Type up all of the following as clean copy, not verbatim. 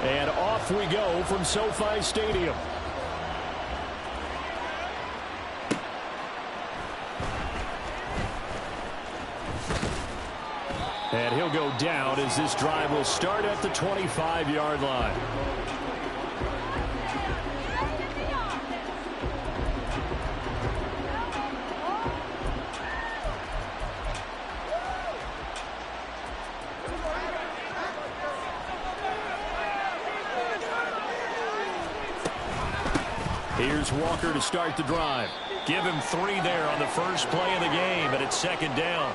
And off we go from SoFi Stadium. And he'll go down as this drive will start at the 25-yard line. Here's Walker to start the drive. Give him 3 there on the first play of the game, and it's second down.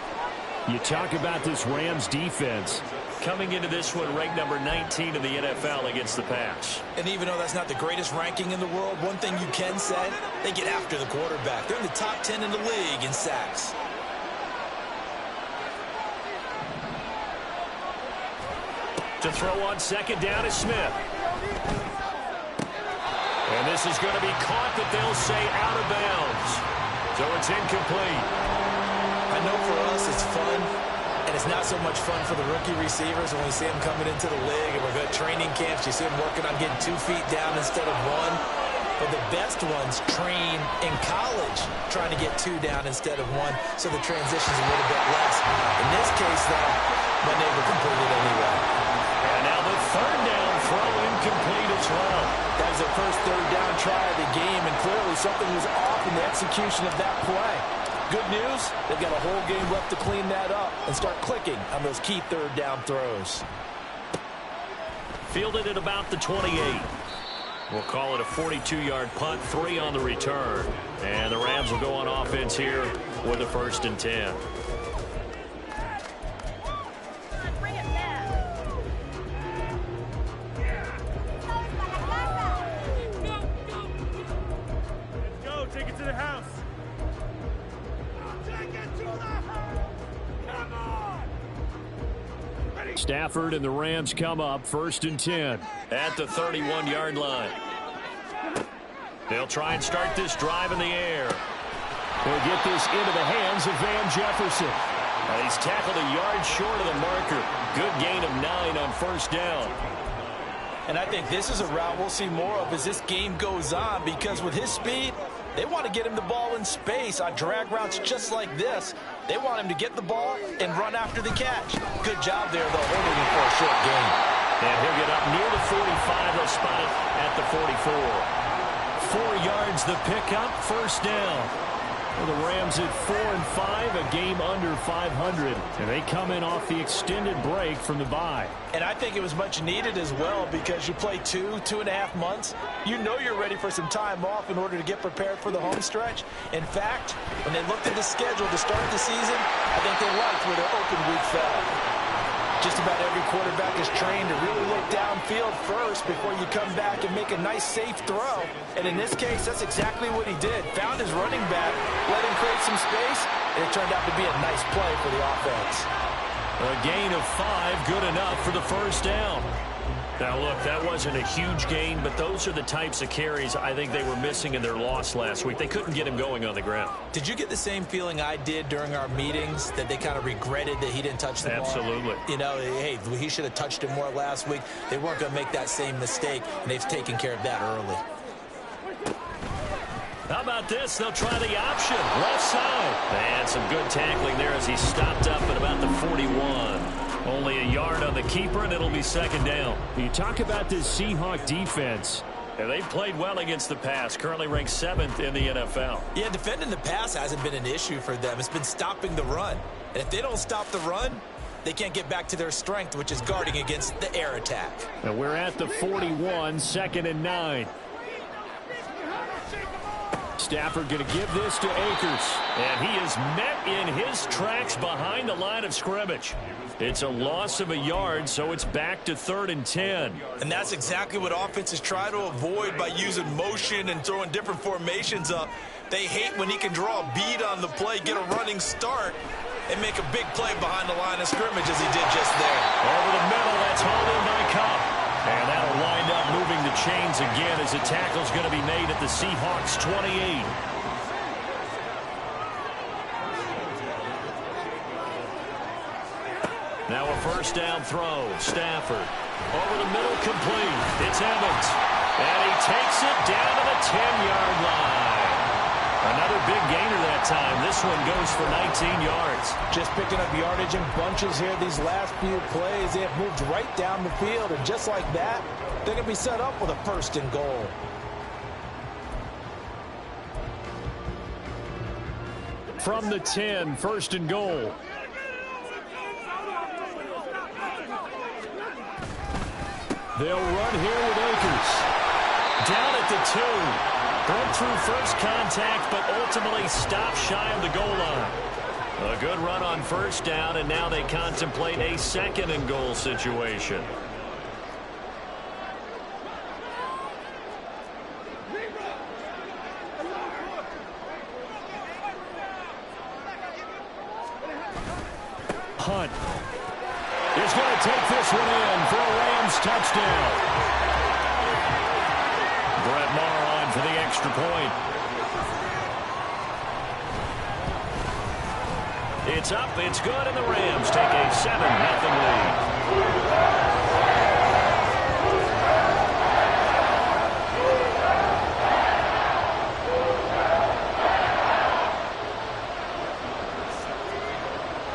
You talk about this Rams defense. Coming into this one ranked number 19 in the NFL against the pass. And even though that's not the greatest ranking in the world, one thing you can say, they get after the quarterback. They're in the top 10 in the league in sacks. To throw on second down is Smith. And this is going to be caught, that they'll say out of bounds. So it's incomplete. I know for us it's fun, and it's not so much fun for the rookie receivers when we see them coming into the league and we're going to training camps. You see them working on getting 2 feet down instead of 1. But the best ones train in college trying to get 2 down instead of 1, so the transition's a little bit less. In this case, though, my neighbor completed anyway. And now the third down throw incomplete as well. That was their first third down try of the game, and clearly something was off in the execution of that play. Good news, they've got a whole game left to clean that up and start clicking on those key third down throws. Fielded at about the 28. We'll call it a 42-yard punt, 3 on the return. And the Rams will go on offense here with a 1st and 10. Stafford and the Rams come up 1st and 10 at the 31-yard line. They'll try and start this drive in the air. They'll get this into the hands of Van Jefferson. He's tackled a yard short of the marker. Good gain of 9 on 1st down. And I think this is a route we'll see more of as this game goes on, because with his speed, they want to get him the ball in space on drag routes just like this. They want him to get the ball and run after the catch. Good job there, though, holding him for a short gain. And he'll get up near the 45. They'll spot it at the 44. 4 yards the pickup, 1st down. Well, the Rams at 4-5, a game under 500. And they come in off the extended break from the bye. And I think it was much needed as well, because you play 2.5 months. You know you're ready for some time off in order to get prepared for the home stretch. In fact, when they looked at the schedule to start the season, I think they liked where their open week fell. Just about every quarterback is trained to really look downfield first before you come back and make a nice, safe throw. And in this case, that's exactly what he did. Found his running back, let him create some space, and it turned out to be a nice play for the offense. A gain of 5, good enough for the 1st down. Now, look, that wasn't a huge gain, but those are the types of carries I think they were missing in their loss last week. They couldn't get him going on the ground. Did you get the same feeling I did during our meetings, that they kind of regretted that he didn't touch the ball? Absolutely. You know, hey, he should have touched it more last week. They weren't going to make that same mistake, and they've taken care of that early. How about this? They'll try the option. Left side. And some good tackling there as he stopped up at about the 41. Only a yard on the keeper, and it'll be 2nd down. You talk about this Seahawks defense. And they've played well against the pass, currently ranked 7th in the NFL. Yeah, defending the pass hasn't been an issue for them. It's been stopping the run. And if they don't stop the run, they can't get back to their strength, which is guarding against the air attack. And we're at the 41, 2nd and 9. Stafford going to give this to Akers. And he is met in his tracks behind the line of scrimmage. It's a loss of a yard, so it's back to 3rd and 10. And that's exactly what offenses try to avoid by using motion and throwing different formations up. They hate when he can draw a bead on the play, get a running start, and make a big play behind the line of scrimmage as he did just there. Over the middle, that's hauled in by Cup. And that'll wind up moving the chains again as the tackle's going to be made at the Seahawks 28. Now a 1st down throw. Stafford Over the middle, complete. It's Evans. And he takes it down to the 10-yard line. Another big gainer that time. This one goes for 19 yards. Just picking up yardage in bunches here these last few plays. They have moved right down the field, and just like that, they're going to be set up with a first and goal. From the 10, first and goal. They'll run here with Akers. Down at the 2. Broke through first contact, but ultimately stopped shy of the goal line. A good run on first down, and now they contemplate a second and goal situation. Hunt is going to take this one in for a Rams touchdown. Brett Maher on for the extra point. It's up, it's good, and the Rams take a 7-0 lead.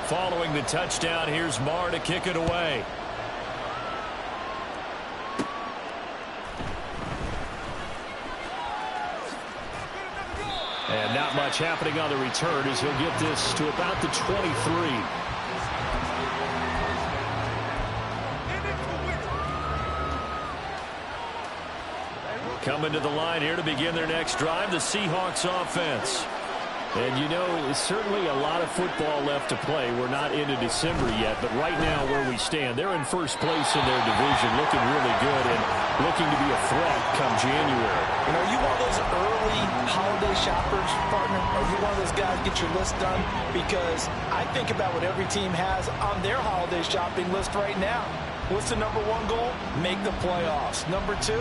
Following the touchdown, here's Maher to kick it away. And not much happening on the return as he'll get this to about the 23. Coming to the line here to begin their next drive, the Seahawks offense. And, you know, it's certainly a lot of football left to play. We're not into December yet, but right now where we stand, they're in first place in their division, looking really good and looking to be a threat come January. You know, are you one of those early holiday shoppers, partner? Are you one of those guys get your list done? Because I think about what every team has on their holiday shopping list right now. What's the number 1 goal? Make the playoffs. Number 2,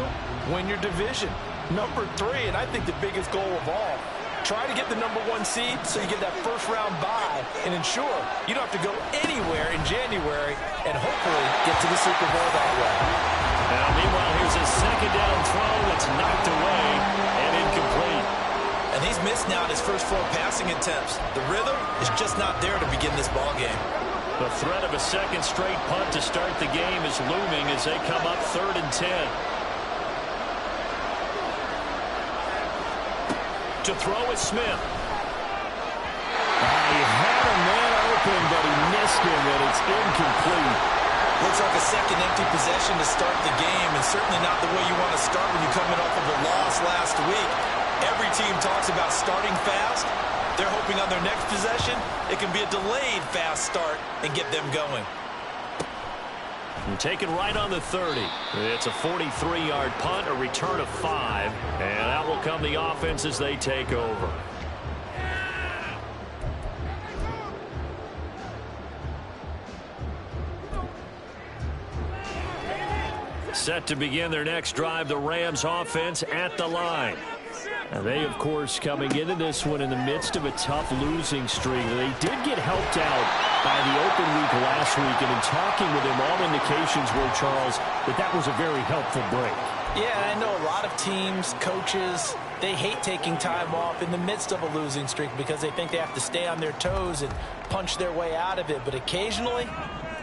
win your division. Number 3, and I think the biggest goal of all, try to get the number 1 seed so you get that first-round bye and ensure you don't have to go anywhere in January and hopefully get to the Super Bowl that way. Now, meanwhile, here's a second down throw that's knocked away and incomplete. And he's missed now his first 4 passing attempts. The rhythm is just not there to begin this ball game. The threat of a second straight punt to start the game is looming as they come up 3rd and 10. To throw is Smith. He had a man open, but he missed him, and it's incomplete. Looks like a second empty possession to start the game, and certainly not the way you want to start when you're coming off of a loss last week. Every team talks about starting fast. They're hoping on their next possession, it can be a delayed fast start and get them going. And take it right on the 30. It's a 43-yard punt, a return of 5. And out will come the offense as they take over. Set to begin their next drive, the Rams offense at the line. And they, of course, coming into this one in the midst of a tough losing streak. They did get helped out by the open week last week, and in talking with him, all indications were, Charles, that was a very helpful break. Yeah, I know a lot of teams, coaches, they hate taking time off in the midst of a losing streak because they think they have to stay on their toes and punch their way out of it. But occasionally,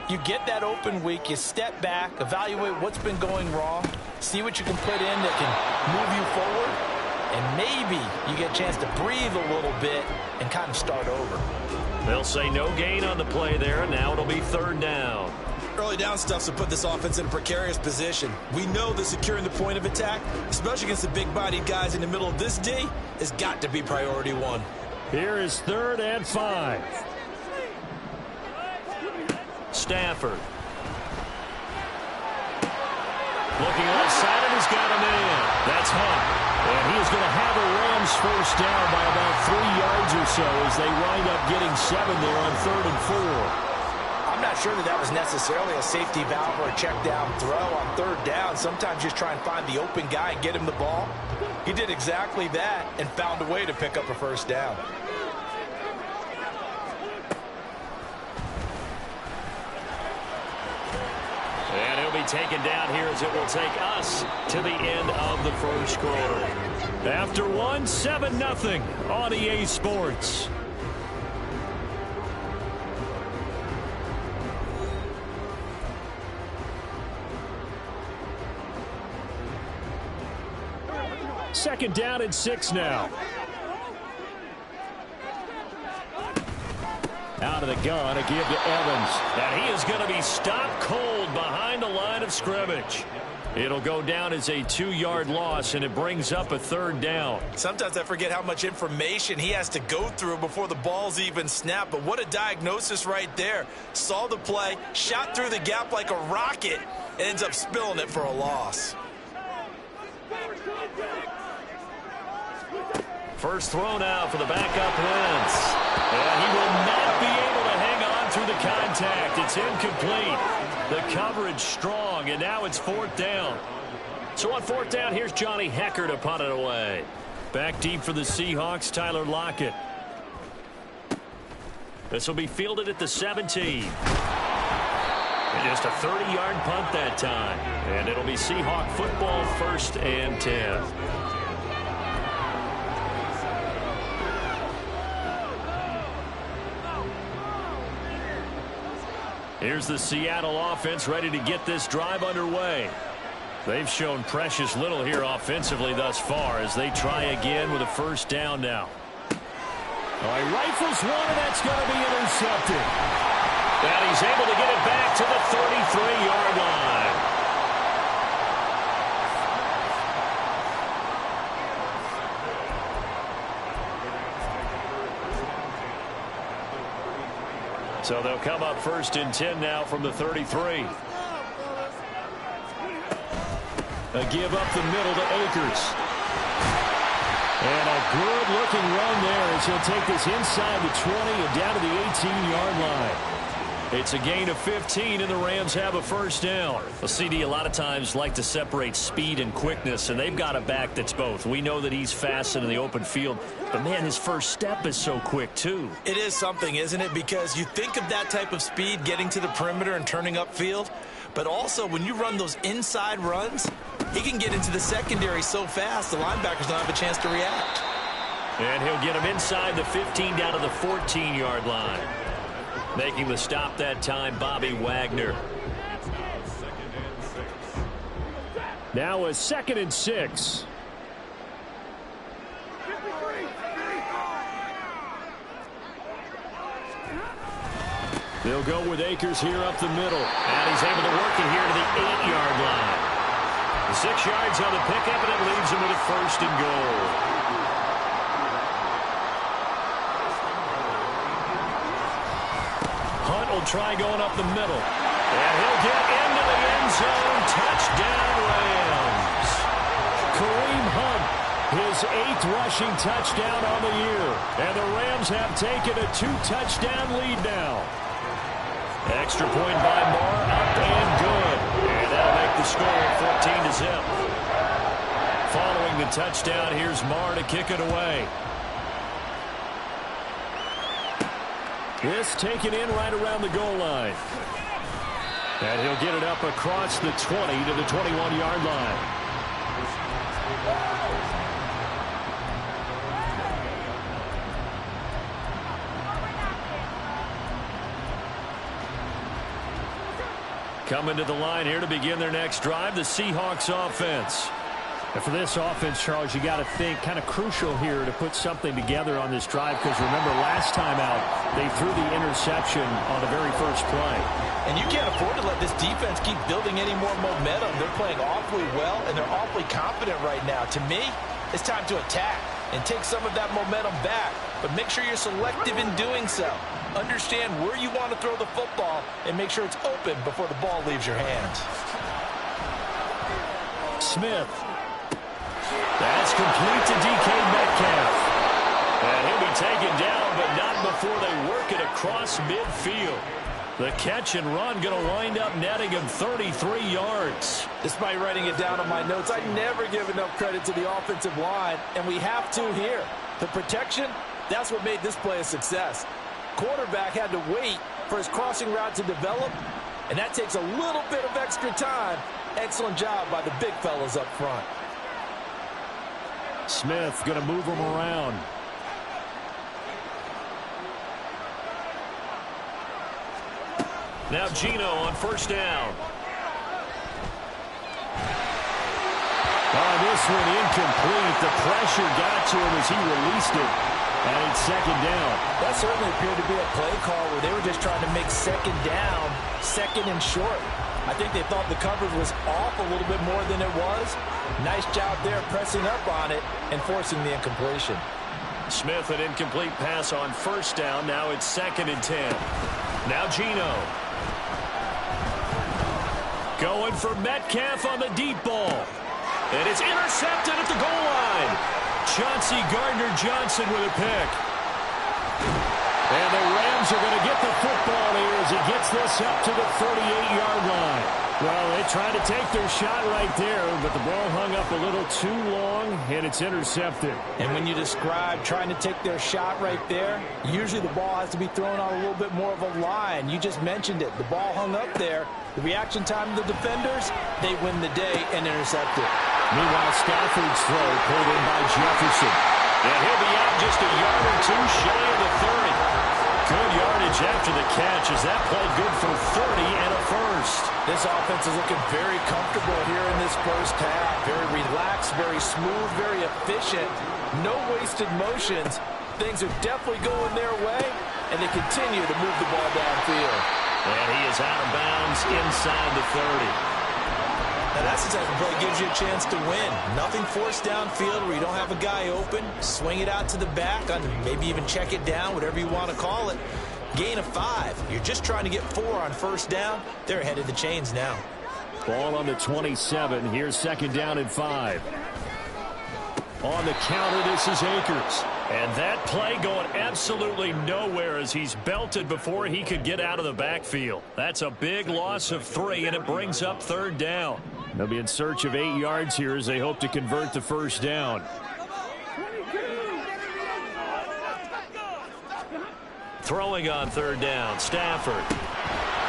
you get that open week, you step back, evaluate what's been going wrong, see what you can put in that can move you forward, and maybe you get a chance to breathe a little bit and kind of start over. They'll say no gain on the play there, and now it'll be 3rd down. Early down stuff to put this offense in a precarious position. We know that securing the point of attack, especially against the big-bodied guys in the middle of this D, has got to be priority 1. Here is 3rd and 5. Stafford. Looking outside, and he's got a man. That's Hunt. And he is going to have a Rams first down by about 3 yards or so as they wind up getting 7 there on 3rd and 4. I'm not sure that was necessarily a safety valve or a check down throw on 3rd down. Sometimes just try and find the open guy and get him the ball. He did exactly that and found a way to pick up a first down. taken down here as it will take us to the end of the first quarter. After one, 7-0 on EA Sports. Second down and 6 now. Out of the gun, a give to Evans. And he is going to be stopped cold behind the line of scrimmage. It'll go down as a 2-yard loss, and it brings up a third down. Sometimes I forget how much information he has to go through before the ball's even snapped. But what a diagnosis right there. Saw the play, shot through the gap like a rocket, and ends up spilling it for a loss. First throw now for the backup Wentz. And he will not be able to hang on through the contact. It's incomplete. The coverage strong, and now it's fourth down. So on fourth down, here's Johnny Hekker to punt it away. Back deep for the Seahawks, Tyler Lockett. This will be fielded at the 17. And just a 30-yard punt that time. And it'll be Seahawk football, first and 10. Here's the Seattle offense ready to get this drive underway. They've shown precious little here offensively thus far as they try again with a first down now. He rifles one, and that's going to be intercepted. And he's able to get it back to the 33-yard line. So they'll come up first and 10 now from the 33. A give up the middle to Akers. And a good-looking run there as he'll take this inside the 20 and down to the 18-yard line. It's a gain of 15, and the Rams have a first down. Well, CD, a lot of times like to separate speed and quickness, and they've got a back that's both. We know that he's fast in the open field, but, man, his first step is so quick, too. It is something, isn't it? Because you think of that type of speed getting to the perimeter and turning upfield, but also when you run those inside runs, he can get into the secondary so fast the linebackers don't have a chance to react. And he'll get him inside the 15 down to the 14-yard line. Making the stop that time, Bobby Wagner. Now a 2nd and 6. They'll go with Akers here up the middle. And he's able to work it here to the 8-yard line. 6 yards on the pickup, and it leaves him with a first and goal. Hunt will try going up the middle. And he'll get into the end zone. Touchdown, Rams. Kareem Hunt, his 8th rushing touchdown on the year. And the Rams have taken a 2-touchdown lead now. Extra point by Moore, up and good. And that'll make the score 14-0. Following the touchdown, here's Moore to kick it away. This taken in right around the goal line. And he'll get it up across the 20 to the 21-yard line. Coming to the line here to begin their next drive, the Seahawks offense. And for this offense, Charles, you got to think kind of crucial here to put something together on this drive, because remember last time out they threw the interception on the very first play. And you can't afford to let this defense keep building any more momentum. They're playing awfully well, and they're awfully confident right now. To me, it's time to attack and take some of that momentum back, but make sure you're selective in doing so. Understand where you want to throw the football and make sure it's open before the ball leaves your hands. Smith. That's complete to DK Metcalf. And he'll be taken down, but not before they work it across midfield. The catch and run going to wind up netting him 33 yards. Despite writing it down on my notes, I never give enough credit to the offensive line, and we have to here. The protection, that's what made this play a success. Quarterback had to wait for his crossing route to develop, And that takes a little bit of extra time. Excellent job by the big fellas up front. Smith going to move him around. Now Gino on first down. Oh, this one incomplete. The pressure got to him as he released it. And it's second down. That certainly appeared to be a play call where they were just trying to make second down, second and short. I think they thought the coverage was off a little bit more than it was. Nice job there pressing up on it and forcing the incompletion. Smith, an incomplete pass on first down. Now it's 2nd and 10. Now Gino. Going for Metcalf on the deep ball. And it's intercepted at the goal line. Chauncey Gardner-Johnson with a pick. And the Rams are going to get the football here as he gets this up to the 38-yard line. Well, they tried to take their shot right there, but the ball hung up a little too long, and it's intercepted. And when you describe trying to take their shot right there, usually the ball has to be thrown on a little bit more of a line. You just mentioned it. The ball hung up there. The reaction time of the defenders, they win the day and intercept it. Meanwhile, Stafford's throw pulled in by Jefferson. And he'll be out just a yard or two shy of the 30. Good yardage after the catch as that played good for 30 and a first. This offense is looking very comfortable here in this first half. Very relaxed, very smooth, very efficient. No wasted motions. Things are definitely going their way, and they continue to move the ball downfield. And he is out of bounds inside the 30. Now that's the type of play that gives you a chance to win. Nothing forced downfield where you don't have a guy open. Swing it out to the back, maybe even check it down, whatever you want to call it. Gain of 5. You're just trying to get 4 on first down. They're ahead of the chains now. Ball on the 27. Here's 2nd down and 5. On the counter, this is Akers. And that play going absolutely nowhere as he's belted before he could get out of the backfield. That's a big loss of 3, and it brings up 3rd down. They'll be in search of 8 yards here as they hope to convert the first down. Throwing on 3rd down, Stafford.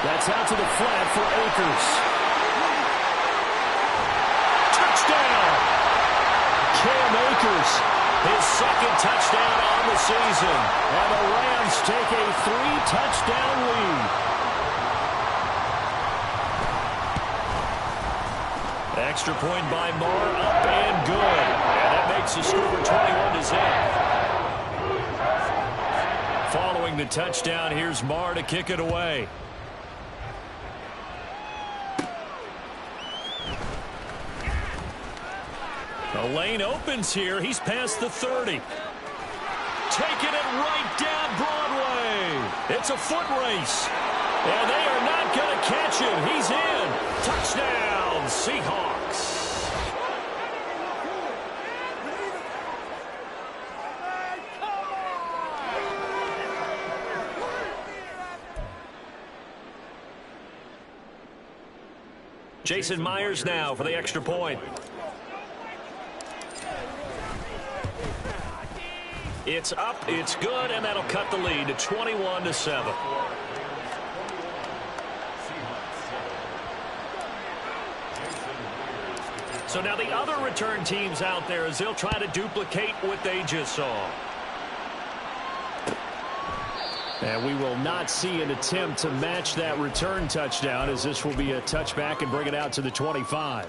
That's out to the flat for Akers. Touchdown! Cam Akers, his 2nd touchdown on the season. And the Rams take a 3-touchdown lead. Extra point by Moore, up and good. And that makes the score 21-0. Following the touchdown, here's Marr to kick it away. The lane opens here. He's past the 30. Taking it right down Broadway. It's a foot race. And they are not going to catch him. He's in. Touchdown, Seahawks. Jason Myers now for the extra point. It's up, it's good, and that'll cut the lead to 21-7. So now the other return teams out there as they'll try to duplicate what they just saw. And we will not see an attempt to match that return touchdown as this will be a touchback and bring it out to the 25.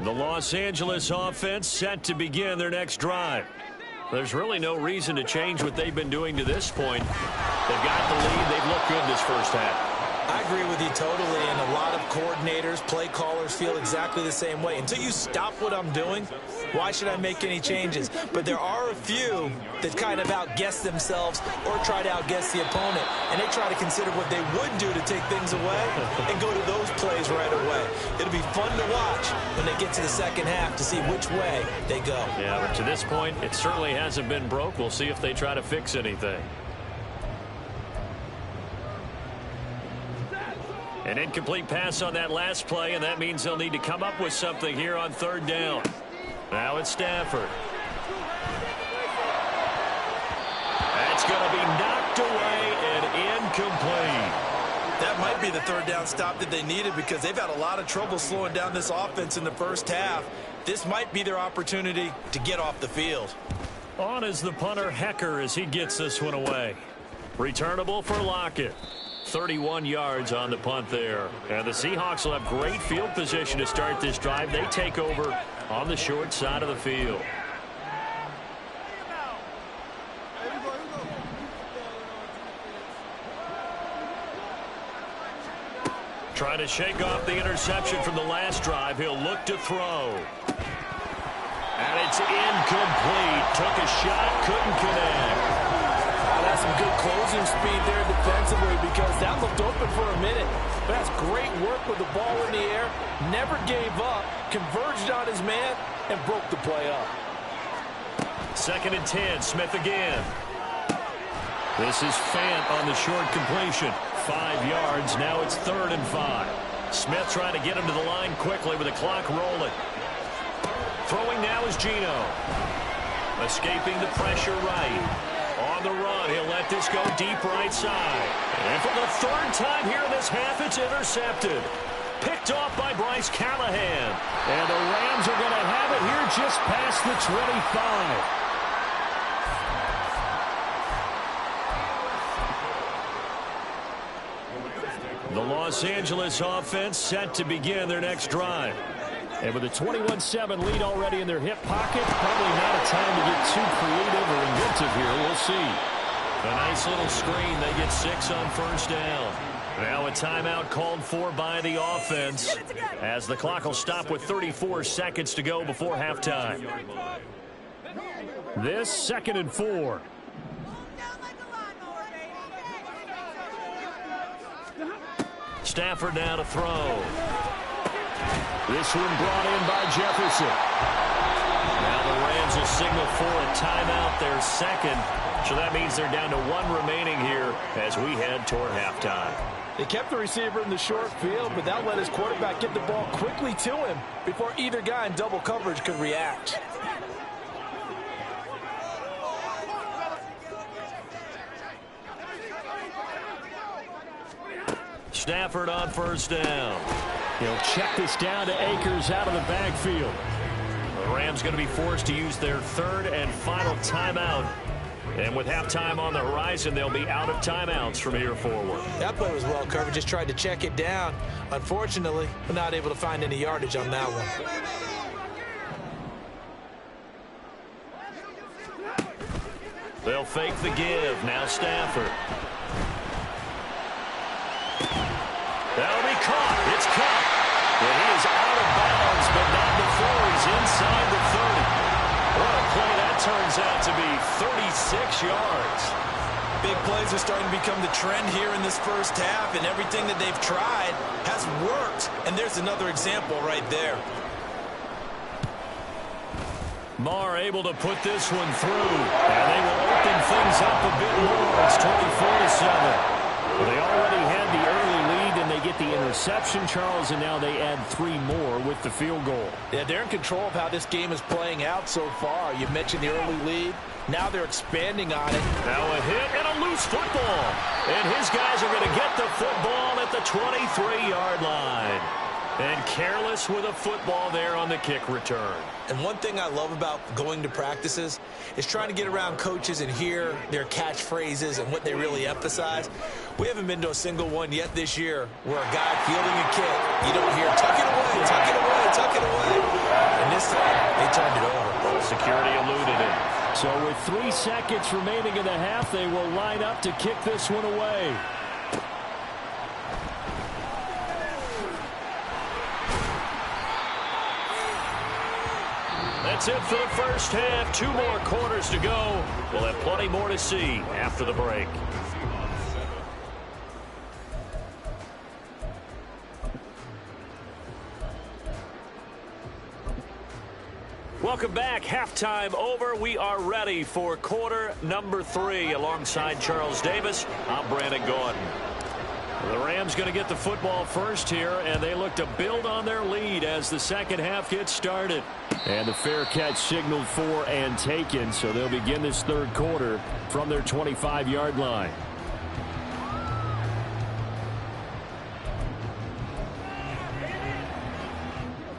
The Los Angeles offense set to begin their next drive. There's really no reason to change what they've been doing to this point. They've got the lead. They've looked good this first half. I agree with you totally, and a lot of coordinators, play callers feel exactly the same way. Until you stop what I'm doing, why should I make any changes? But there are a few that kind of outguess themselves or try to outguess the opponent, and they try to consider what they would do to take things away and go to those plays right away. It'll be fun to watch when they get to the second half to see which way they go. Yeah, but to this point, it certainly hasn't been broke. We'll see if they try to fix anything. An incomplete pass on that last play, and that means they'll need to come up with something here on 3rd down. Now it's Stafford. That's going to be knocked away and incomplete. That might be the third down stop that they needed because they've had a lot of trouble slowing down this offense in the first half. This might be their opportunity to get off the field. On is the punter, Hecker, as he gets this one away. Returnable for Lockett. 31 yards on the punt there. And the Seahawks will have great field position to start this drive. They take over on the short side of the field. Trying to shake off the interception from the last drive. He'll look to throw. And it's incomplete. Took a shot, couldn't connect. That's some good closing speed there defensively because that looked open for a minute. But that's great work with the ball in the air. Never gave up, converged on his man, and broke the play up. 2nd and 10, Smith again. This is Fant on the short completion. 5 yards, now it's 3rd and 5. Smith trying to get him to the line quickly with the clock rolling. Throwing now is Geno. Escaping the pressure right. On the run, he'll let this go deep right side. And for the 3rd time here in this half, it's intercepted. Picked off by Bryce Callahan. And the Rams are going to have it here just past the 25. The Los Angeles offense set to begin their next drive. And with a 21-7 lead already in their hip pocket, probably not a time to get too creative or inventive here. We'll see. A nice little screen. They get 6 on 1st down. Now a timeout called for by the offense as the clock will stop with 34 seconds to go before halftime. This 2nd and 4. Stafford now to throw. This one brought in by Jefferson. Now the Rams will signal for a timeout, their 2nd. So that means they're down to 1 remaining here as we head toward halftime. They kept the receiver in the short field, but that let his quarterback get the ball quickly to him before either guy in double coverage could react. Stafford on 1st down. He'll check this down to Akers out of the backfield. The Rams going to be forced to use their 3rd and final timeout. And with halftime on the horizon, they'll be out of timeouts from here forward. That play was well covered. Just tried to check it down. Unfortunately, we're not able to find any yardage on that one. They'll fake the give. Now Stafford. That'll be caught. It's caught. And he is out of bounds, but not before he's inside the 30. What a play that turns out to be. 36 yards. Big plays are starting to become the trend here in this first half, and everything that they've tried has worked. And there's another example right there. Marr able to put this one through, and they will open things up a bit more. It's 24-7. Well, they already had the early lead, and they get the interception, Charles, and now they add 3 more with the field goal. Yeah, they're in control of how this game is playing out so far. You mentioned the early lead. Now they're expanding on it. Now a hit and a loose football. And his guys are going to get the football at the 23-yard line. And careless with a football there on the kick return. And one thing I love about going to practices is trying to get around coaches and hear their catchphrases and what they really emphasize. We haven't been to a single one yet this year where a guy fielding a kick, you don't hear, tuck it away, tuck it away, tuck it away. And this time, they turned it over. Security eluded it. So with 3 seconds remaining in the half, they will line up to kick this one away. That's it for the first half. 2 more quarters to go. We'll have plenty more to see after the break. Welcome back. Halftime over. We are ready for quarter number 3. Alongside Charles Davis, I'm Brandon Gordon. The Rams going to get the football first here, and they look to build on their lead as the second half gets started. And the fair catch signaled for and taken, so they'll begin this third quarter from their 25-yard line.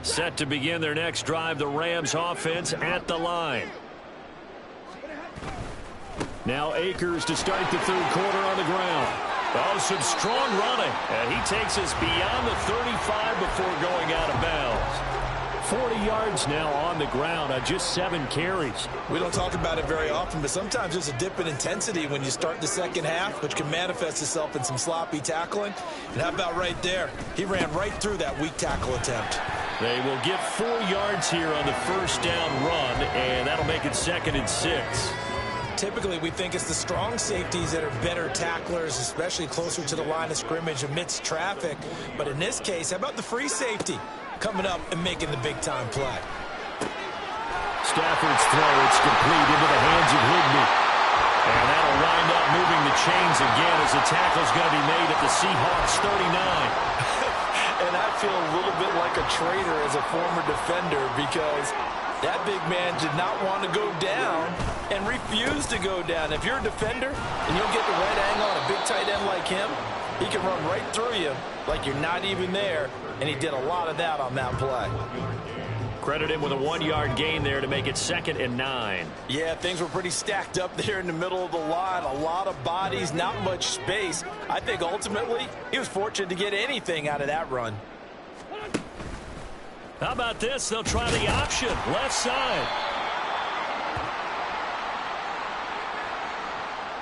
Set to begin their next drive, the Rams offense at the line. Now Akers to start the third quarter on the ground. Oh, some strong running. And he takes us beyond the 35 before going out of bounds. 40 yards now on the ground on just 7 carries. We don't talk about it very often, but sometimes there's a dip in intensity when you start the second half, which can manifest itself in some sloppy tackling. And how about right there? He ran right through that weak tackle attempt. They will get 4 yards here on the first down run, and that'll make it 2nd and 6. Typically, we think it's the strong safeties that are better tacklers, especially closer to the line of scrimmage amidst traffic. But in this case, how about the free safety coming up and making the big-time play? Stafford's throw, it's complete into the hands of Higbee. And that'll wind up moving the chains again as the tackle's going to be made at the Seahawks 39. And I feel a little bit like a traitor as a former defender because that big man did not want to go down and refused to go down. If you're a defender and you'll get the right angle on a big tight end like him, he can run right through you like you're not even there, and he did a lot of that on that play. Credit him with a 1-yard gain there to make it 2nd and 9. Yeah, things were pretty stacked up there in the middle of the line. A lot of bodies, not much space. I think ultimately he was fortunate to get anything out of that run. How about this? They'll try the option. Left side.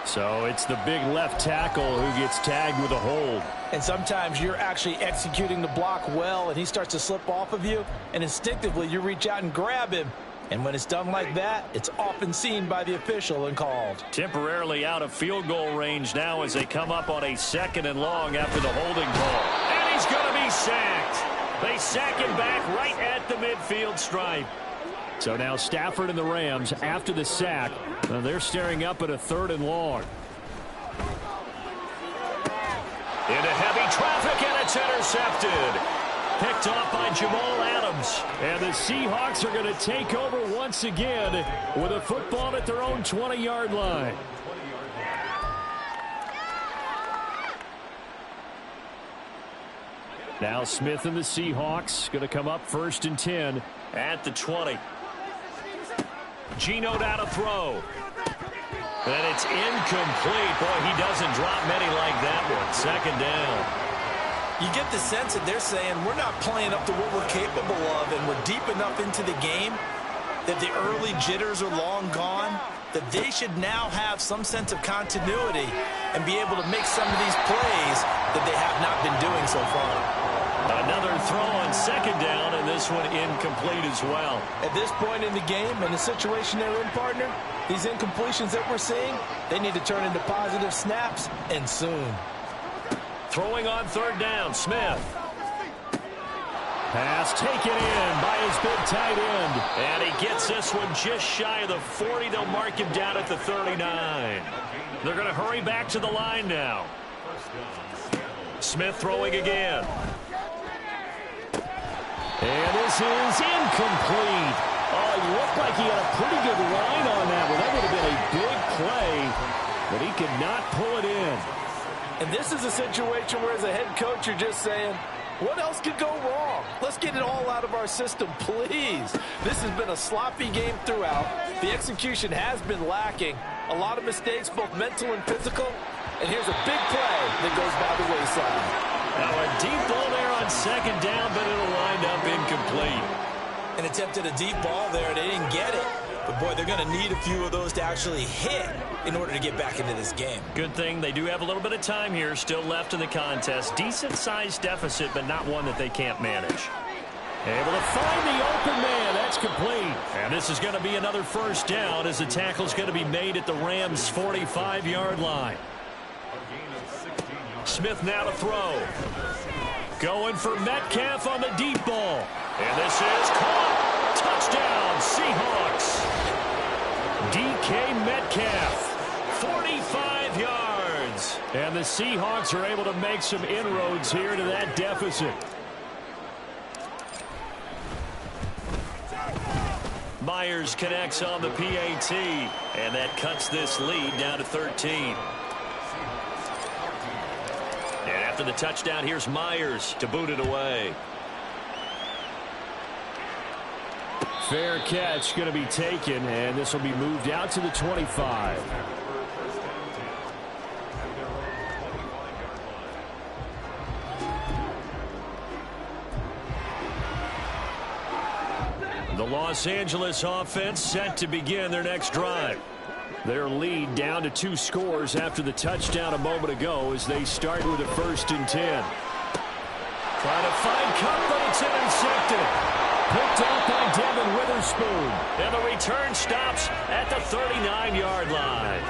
So it's the big left tackle who gets tagged with a hold. And sometimes you're actually executing the block well, and he starts to slip off of you, and instinctively you reach out and grab him. And when it's done like that, it's often seen by the official and called. Temporarily out of field goal range now as they come up on a 2nd and long after the holding call. And he's going to be sacked. They sack him back right at the midfield stripe. So now Stafford and the Rams, after the sack, they're staring up at a 3rd and long. Into heavy traffic, and it's intercepted. Picked off by Jamal Adams. And the Seahawks are going to take over once again with a football at their own 20-yard line. Now Smith and the Seahawks going to come up 1st and 10 at the 20. Geno down to throw. And it's incomplete. Boy, he doesn't drop many like that one. 2nd down. You get the sense that they're saying we're not playing up to what we're capable of, and we're deep enough into the game that the early jitters are long gone, that they should now have some sense of continuity and be able to make some of these plays that they have not been doing so far. Another throw on 2nd down, and this one incomplete as well. At this point in the game and the situation they're in, partner, these incompletions that we're seeing, they need to turn into positive snaps, and soon. Throwing on 3rd down, Smith. Pass taken in by his big tight end. And he gets this one just shy of the 40. They'll mark him down at the 39. They're going to hurry back to the line now. Smith throwing again. And this is incomplete. Oh, it looked like he had a pretty good line on that one. That would have been a big play, but he could not pull it in. And this is a situation where as a head coach you're just saying, what else could go wrong? Let's get it all out of our system, please. This has been a sloppy game throughout. The execution has been lacking. A lot of mistakes, both mental and physical. And here's a big play that goes by the wayside. Now a deep ball there on 2nd down, but it'll wind up incomplete. An attempt at a deep ball there. They didn't get it. But, boy, they're going to need a few of those to actually hit in order to get back into this game. Good thing they do have a little bit of time here still left in the contest. Decent-sized deficit, but not one that they can't manage. Able to find the open man. That's complete. And this is going to be another 1st down as the tackle's going to be made at the Rams' 45-yard line. Smith now to throw. Going for Metcalf on the deep ball. And this is caught. Touchdown, Seahawks. DK Metcalf, 45 yards. yards. And the Seahawks are able to make some inroads here to that deficit. Myers connects on the PAT, and that cuts this lead down to 13. And after the touchdown, here's Myers to boot it away. Fair catch going to be taken, and this will be moved out to the 25. The Los Angeles offense set to begin their next drive. Their lead down to 2 scores after the touchdown a moment ago as they start with a 1st and 10. Trying to find Cup, but it's intercepted. Picked up by Devin Witherspoon. And the return stops at the 39-yard line.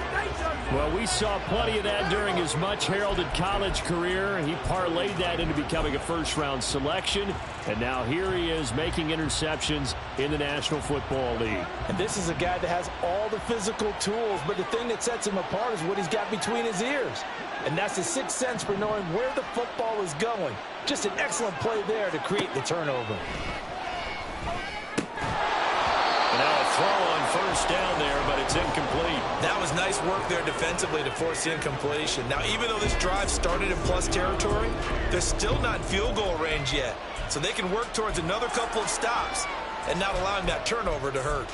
Well, we saw plenty of that during his much-heralded college career. He parlayed that into becoming a first-round selection. And now here he is making interceptions in the National Football League. And this is a guy that has all the physical tools, but the thing that sets him apart is what he's got between his ears. And that's the sixth sense for knowing where the football is going. Just an excellent play there to create the turnover. Now a throw on 1st down there, but it's incomplete. That was nice work there defensively to force the incompletion. Now, even though this drive started in plus territory, they're still not in field goal range yet. So they can work towards another couple of stops and not allowing that turnover to hurt.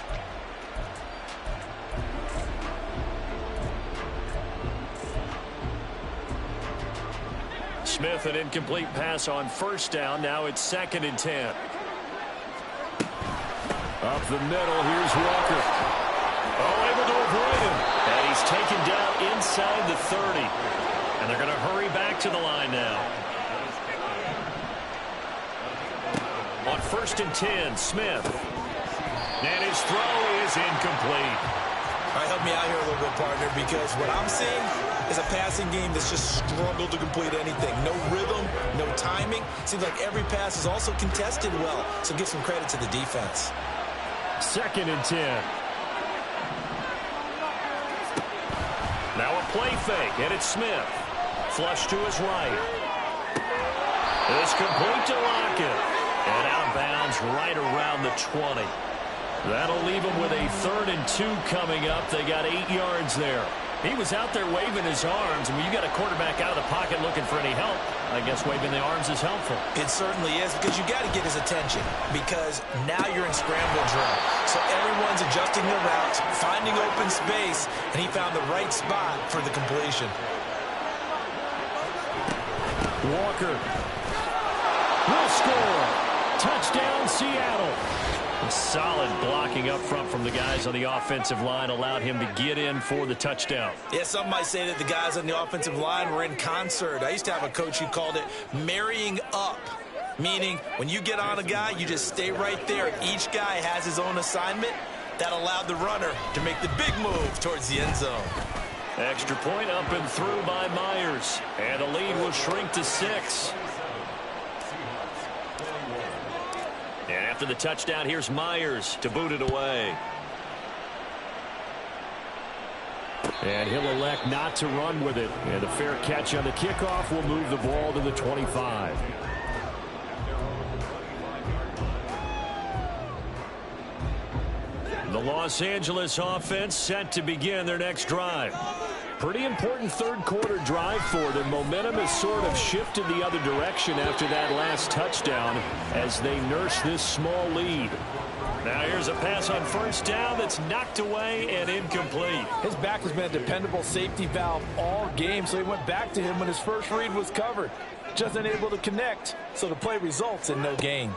Smith, an incomplete pass on 1st down. Now it's 2nd and 10. Up the middle, here's Walker. Oh, able to avoid him. And he's taken down inside the 30. And they're going to hurry back to the line now. On 1st and 10, Smith. And his throw is incomplete. All right, help me out here a little bit, partner, because what I'm seeing is a passing game that's just struggled to complete anything. No rhythm, no timing. Seems like every pass is also contested well, so give some credit to the defense. 2nd and 10. Now a play fake, and it's Smith. Flush to his right. It's complete to Lockett. And out of bounds right around the 20. That'll leave them with a 3rd and 2 coming up. They got 8 yards there. He was out there waving his arms. I mean, you got a quarterback out of the pocket looking for any help. I guess waving the arms is helpful. It certainly is, because you got to get his attention, because now you're in scramble drill. So everyone's adjusting their routes, finding open space, and he found the right spot for the completion. Walker will score. Touchdown, Seattle. Solid blocking up front from the guys on the offensive line allowed him to get in for the touchdown. Yeah, some might say that the guys on the offensive line were in concert. I used to have a coach who called it marrying up, meaning when you get on a guy, you just stay right there. Each guy has his own assignment. That allowed the runner to make the big move towards the end zone. Extra point up and through by Myers. And the lead will shrink to 6. And after the touchdown, here's Myers to boot it away. And he'll elect not to run with it. And a fair catch on the kickoff will move the ball to the 25. The Los Angeles offense set to begin their next drive. Pretty important 3rd quarter drive for them. Momentum has sort of shifted the other direction after that last touchdown as they nurse this small lead. Now here's a pass on 1st down that's knocked away and incomplete. His back has been a dependable safety valve all game, so he went back to him when his first read was covered. Just unable to connect, so the play results in no gain.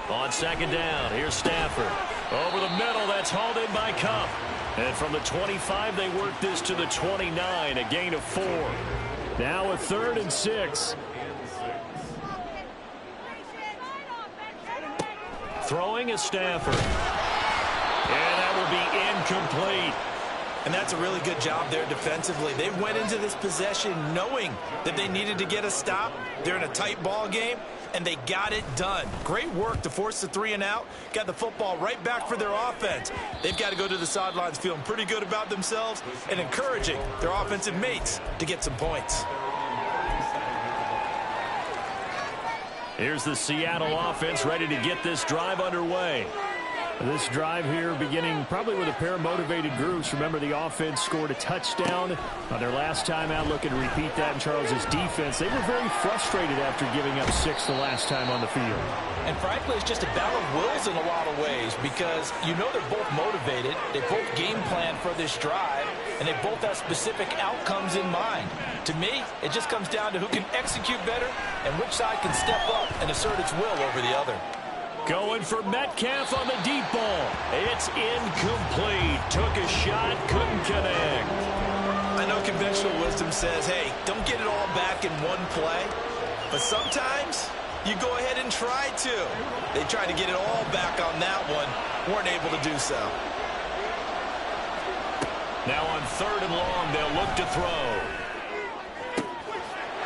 On 2nd down, here's Stafford. Over the middle, that's hauled in by Cup. And from the 25, they work this to the 29, a gain of 4. Now a 3rd and 6. Throwing is Stafford. And that will be incomplete. And that's a really good job there defensively. They went into this possession knowing that they needed to get a stop. They're in a tight ball game. and they got it done. Great work to force the 3 and out. Got the football right back for their offense. They've got to go to the sidelines feeling pretty good about themselves and encouraging their offensive mates to get some points. Here's the Seattle offense ready to get this drive underway. This drive here beginning probably with a pair of motivated groups. Remember, the offense scored a touchdown on their last time out, looking to repeat that in Charles's defense. They were very frustrated after giving up 6 the last time on the field. And frankly, it's just a battle of wills in a lot of ways because you know they're both motivated. They both game plan for this drive, and they both have specific outcomes in mind. To me, it just comes down to who can execute better and which side can step up and assert its will over the other. Going for Metcalf on the deep ball. It's incomplete. Took a shot, couldn't connect. I know conventional wisdom says, hey, don't get it all back in one play. But sometimes you go ahead and try to. They tried to get it all back on that one. Weren't able to do so. Now on 3rd and long, they'll look to throw.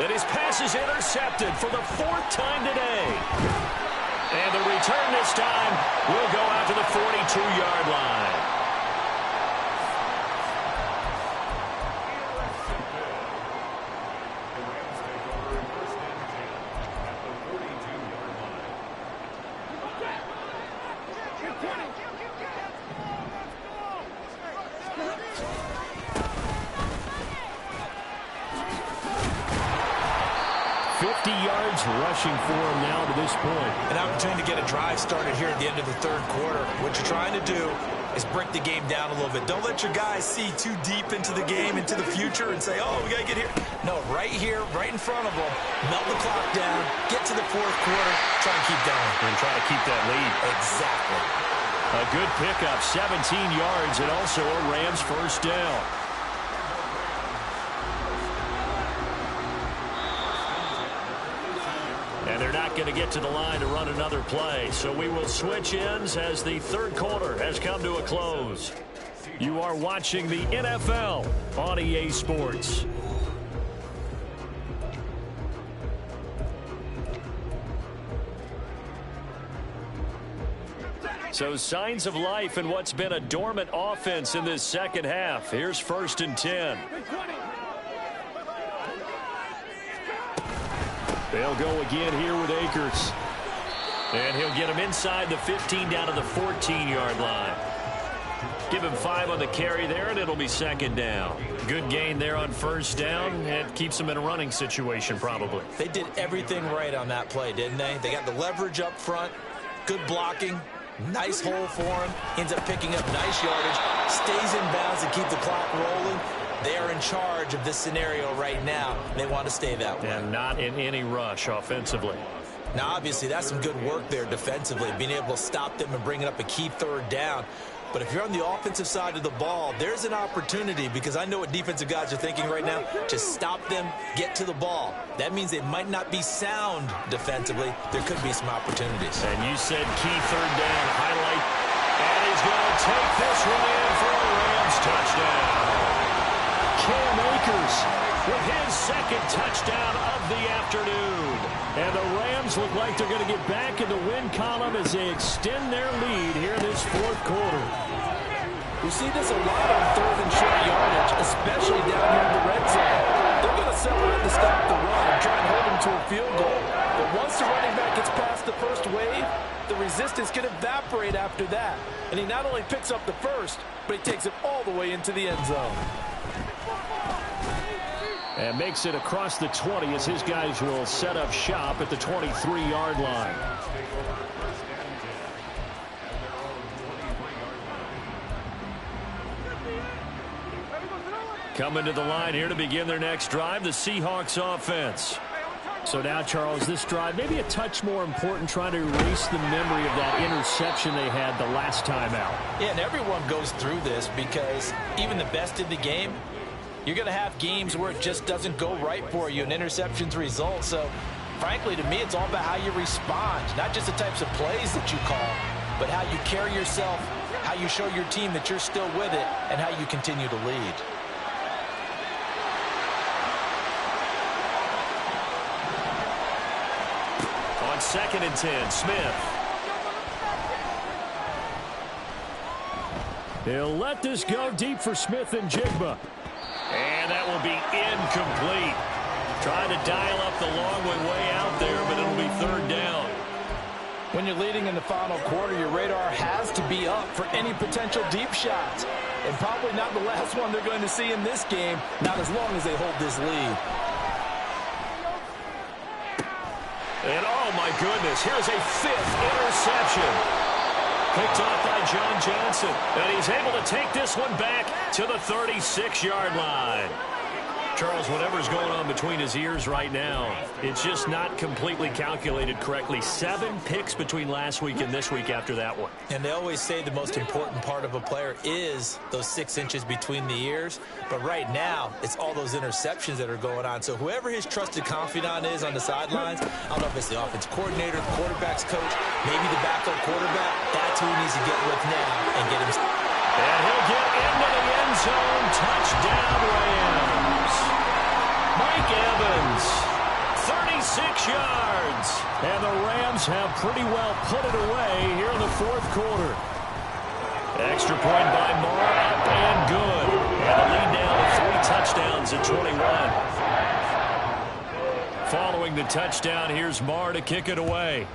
And his pass is intercepted for the 4th time today. And the return this time will go out to the 42-yard line. Rushing for him now to this point. An opportunity to get a drive started here at the end of the 3rd quarter. What you're trying to do is break the game down a little bit. Don't let your guys see too deep into the game, into the future, and say, oh, we got to get here. No, right here, right in front of them, melt the clock down, get to the 4th quarter, try and keep going. And try to keep that lead. Exactly. A good pickup, 17 yards, and also a Rams first down. And they're not going to get to the line to run another play. So we will switch ends as the 3rd quarter has come to a close. You are watching the NFL on EA Sports. So signs of life in what's been a dormant offense in this second half. Here's 1st and 10. They'll go again here with Akers. And he'll get him inside the 15 down to the 14-yard line. Give him 5 on the carry there, and it'll be 2nd down. Good gain there on 1st down. It keeps them in a running situation probably. They did everything right on that play, didn't they? They got the leverage up front, good blocking, nice hole for him, ends up picking up nice yardage, stays in bounds to keep the clock rolling. They are in charge of this scenario right now. They want to stay that way. And not in any rush offensively. Now, obviously, that's some good work there defensively, being able to stop them and bring it up a key 3rd down. But if you're on the offensive side of the ball, there's an opportunity, because I know what defensive guys are thinking right now. Just stop them, get to the ball. That means they might not be sound defensively. There could be some opportunities. And you said key 3rd down highlight. And he's going to take this one in for a Rams touchdown. Akers with his 2nd touchdown of the afternoon. And the Rams look like they're going to get back in the win column as they extend their lead here in this 4th quarter. We see this a lot on 3rd and short yardage, especially down here in the red zone. They're going to settle in to stop the run and try and hold them to a field goal. But once the running back gets past the first wave, the resistance can evaporate after that. And he not only picks up the first, but he takes it all the way into the end zone. And makes it across the 20 as his guys will set up shop at the 23-yard line. Coming to the line here to begin their next drive, the Seahawks offense. So now, Charles, this drive maybe a touch more important, trying to erase the memory of that interception they had the last time out. Yeah, and everyone goes through this because even the best in the game, you're going to have games where it just doesn't go right for you and interceptions result. So, frankly, to me, it's all about how you respond, not just the types of plays that you call, but how you carry yourself, how you show your team that you're still with it, and how you continue to lead. 2nd and 10. Smith. He'll let this go deep for Smith and Jigba. And that will be incomplete. Trying to dial up the long way out there, but it'll be 3rd down. When you're leading in the final quarter, your radar has to be up for any potential deep shots. And probably not the last one they're going to see in this game, not as long as they hold this lead. And oh my goodness, here's a 5th interception. Picked off by John Johnson. And he's able to take this one back to the 36-yard line. Charles, whatever's going on between his ears right now, it's just not completely calculated correctly. 7 picks between last week and this week after that one. And they always say the most important part of a player is those 6 inches between the ears. But right now, it's all those interceptions that are going on. So whoever his trusted confidant is on the sidelines, I don't know if it's the offense coordinator, the quarterback's coach, maybe the backup quarterback, that's who he needs to get with now and get him. And he'll get into the end zone. Touchdown, Rams. Mike Evans, 36 yards. And the Rams have pretty well put it away here in the 4th quarter. Extra point by Moore, up and good. And a lead now to 3 touchdowns at 21. Following the touchdown, here's Moore to kick it away.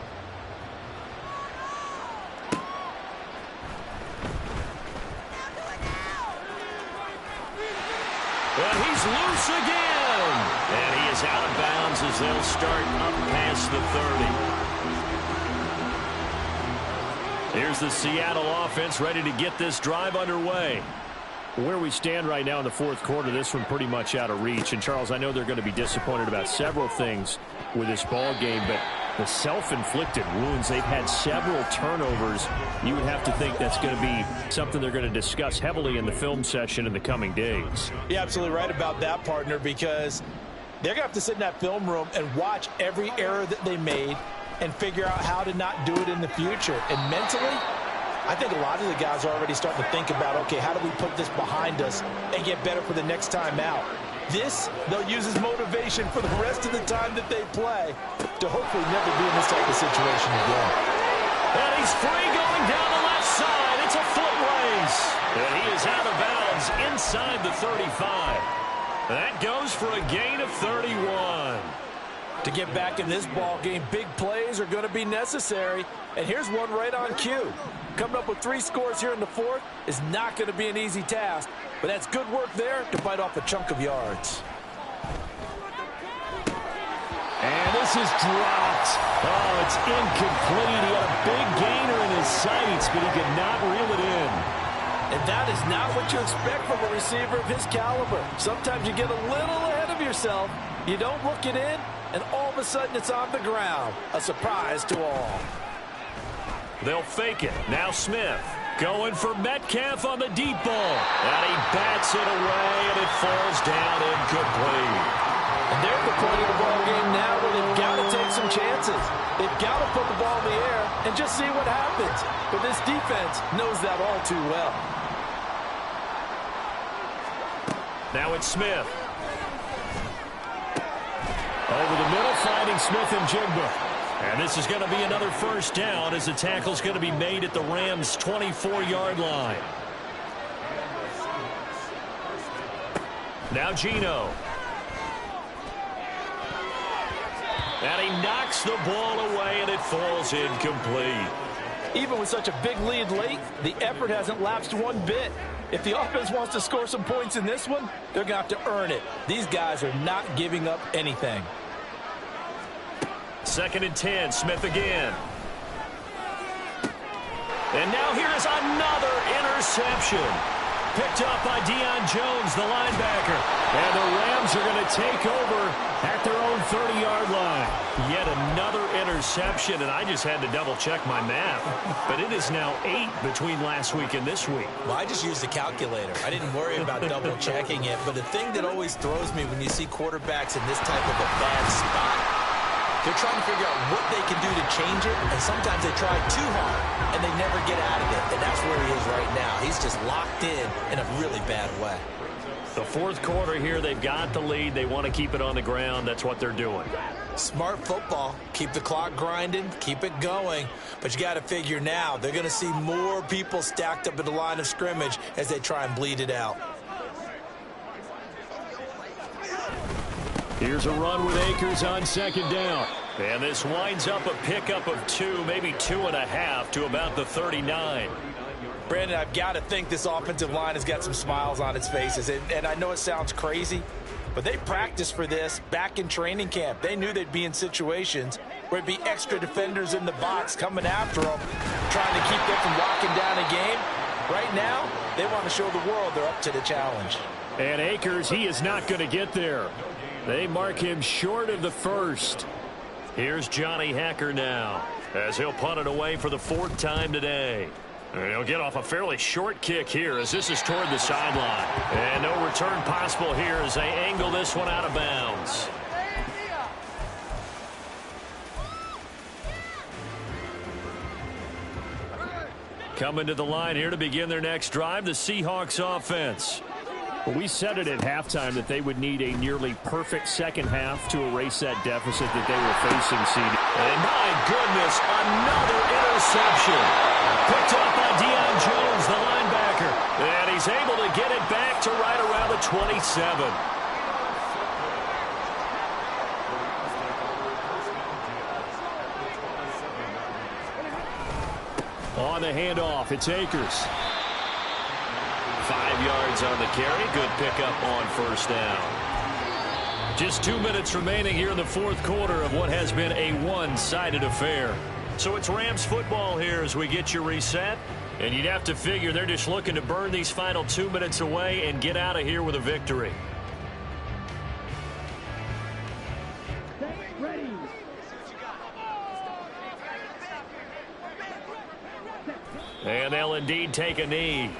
And he's loose again. And he is out of bounds as they'll start up past the 30. Here's the Seattle offense ready to get this drive underway. Where we stand right now in the 4th quarter, this one pretty much out of reach. And, Charles, I know they're going to be disappointed about several things with this ball game, but the self-inflicted wounds, they've had several turnovers. You would have to think that's going to be something they're going to discuss heavily in the film session in the coming days. You're absolutely right about that, partner, because they're going to have to sit in that film room and watch every error that they made and figure out how to not do it in the future. And mentally, I think a lot of the guys are already starting to think about, okay, how do we put this behind us and get better for the next time out? This, they'll use as motivation for the rest of the time that they play to hopefully never be in this type of situation again. And he's free going down the left side. It's a foot race. And he is out of bounds inside the 35. That goes for a gain of 31. To get back in this ball game, big plays are going to be necessary. And here's one right on cue. Coming up with 3 scores here in the 4th is not going to be an easy task, but that's good work there to bite off a chunk of yards. And this is dropped. Oh, it's incomplete. He had a big gainer in his sights, but he could not reel it in. And that is not what you expect from a receiver of his caliber. Sometimes you get a little ahead of yourself. You don't look it in, and all of a sudden it's on the ground. A surprise to all. They'll fake it. Now Smith going for Metcalf on the deep ball. And he bats it away, and it falls down incomplete. And they're at the point of the ball game now where they've got to take some chances. They've got to put the ball in the air and just see what happens. But this defense knows that all too well. Now it's Smith. Over the middle, finding Smith and Jigba. And this is going to be another first down as the tackle's going to be made at the Rams' 24-yard line. Now Geno. And he knocks the ball away, and it falls incomplete. Even with such a big lead late, the effort hasn't lapsed one bit. If the offense wants to score some points in this one, they're going to have to earn it. These guys are not giving up anything. 2nd and 10, Smith again. And now here is another interception. Picked up by Deion Jones, the linebacker. And the Rams are going to take over at their own 30-yard line. Yet another interception, and I just had to double-check my math. But it is now 8 between last week and this week. Well, I just used the calculator. I didn't worry about double-checking it. But the thing that always throws me when you see quarterbacks in this type of a bad spot, they're trying to figure out what they can do to change it, and sometimes they try too hard, and they never get out of it. And that's where he is right now. He's just locked in a really bad way. The 4th quarter here, they've got the lead. They want to keep it on the ground. That's what they're doing. Smart football. Keep the clock grinding, keep it going. But you got to figure now, they're going to see more people stacked up at the line of scrimmage as they try and bleed it out. Here's a run with Akers on second down. And this winds up a pickup of 2, maybe 2.5 to about the 39. Brandon, I've got to think this offensive line has got some smiles on its faces. And I know it sounds crazy, but they practiced for this back in training camp. They knew they'd be in situations where it'd be extra defenders in the box coming after them, trying to keep them from locking down a game. Right now, they want to show the world they're up to the challenge. And Akers, he is not going to get there. They mark him short of the first. Here's Johnny Hacker now, as he'll punt it away for the 4th time today. And he'll get off a fairly short kick here as this is toward the sideline. And no return possible here as they angle this one out of bounds. Coming to the line here to begin their next drive, the Seahawks offense. We said it at halftime that they would need a nearly perfect second half to erase that deficit that they were facing, CD. And my goodness, another interception. Picked up by Deion Jones, the linebacker. And he's able to get it back to right around the 27. On the handoff, it's Akers. 5 yards on the carry. Good pickup on first down. Just 2 minutes remaining here in the 4th quarter of what has been a one-sided affair. So it's Rams football here as we get you reset. And you'd have to figure they're just looking to burn these final 2 minutes away and get out of here with a victory. And they'll indeed take a knee.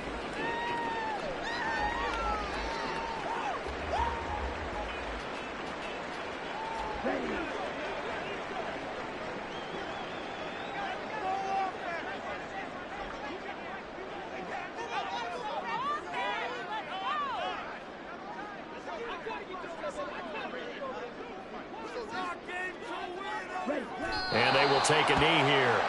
And they will take a knee here.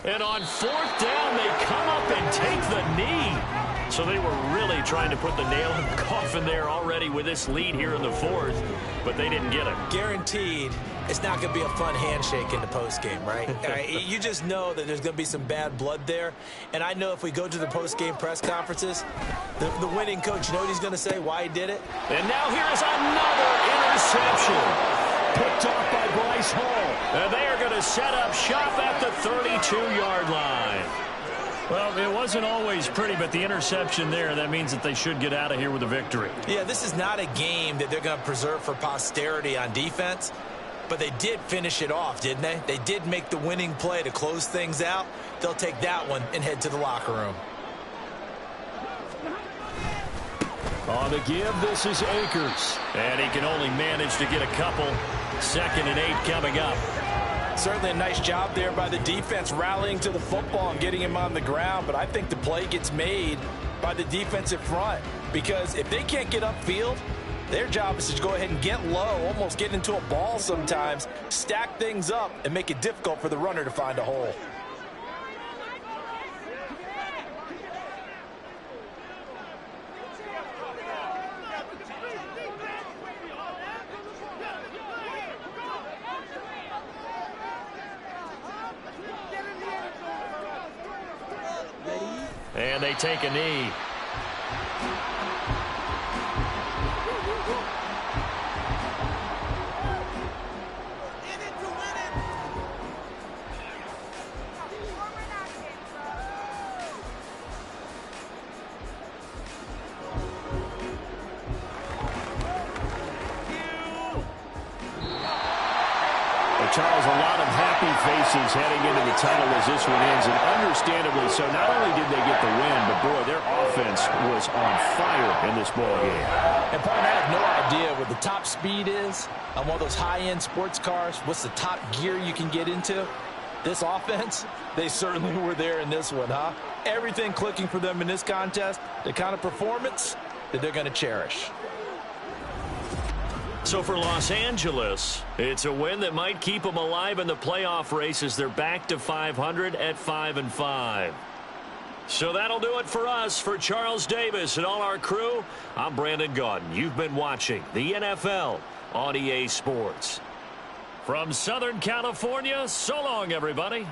And on 4th down, they come up and take the knee. So they were really trying to put the nail in the coffin there already with this lead here in the 4th, but they didn't get it. Guaranteed, it's not going to be a fun handshake in the postgame, right? You just know that there's going to be some bad blood there. And I know if we go to the postgame press conferences, the winning coach, you know what he's going to say, why he did it? And now here's another interception. Picked off by Bryce Hall. And they are going to set up shop at the 32-yard line. Well, it wasn't always pretty, but the interception there, that means that they should get out of here with a victory. Yeah, this is not a game that they're going to preserve for posterity on defense, but they did finish it off, didn't they? They did make the winning play to close things out. They'll take that one and head to the locker room. On the give, this is Akers. And he can only manage to get a couple. 2nd and 8 coming up. Certainly a nice job there by the defense rallying to the football and getting him on the ground, but I think the play gets made by the defensive front because if they can't get upfield, their job is to go ahead and get low, almost get into a ball sometimes, stack things up, and make it difficult for the runner to find a hole. And they take a knee. pieces heading into the title as this one ends, and understandably so. Not only did they get the win, but, boy, their offense was on fire in this ballgame. And, Paul, I have no idea what the top speed is on one of those high-end sports cars. What's the top gear you can get into? This offense, they certainly were there in this one, huh? Everything clicking for them in this contest, the kind of performance that they're going to cherish. So for Los Angeles, it's a win that might keep them alive in the playoff race as they're back to 500 at 5-5. So that'll do it for us. For Charles Davis and all our crew, I'm Brandon Gaudin. You've been watching the NFL on EA Sports. From Southern California, so long, everybody.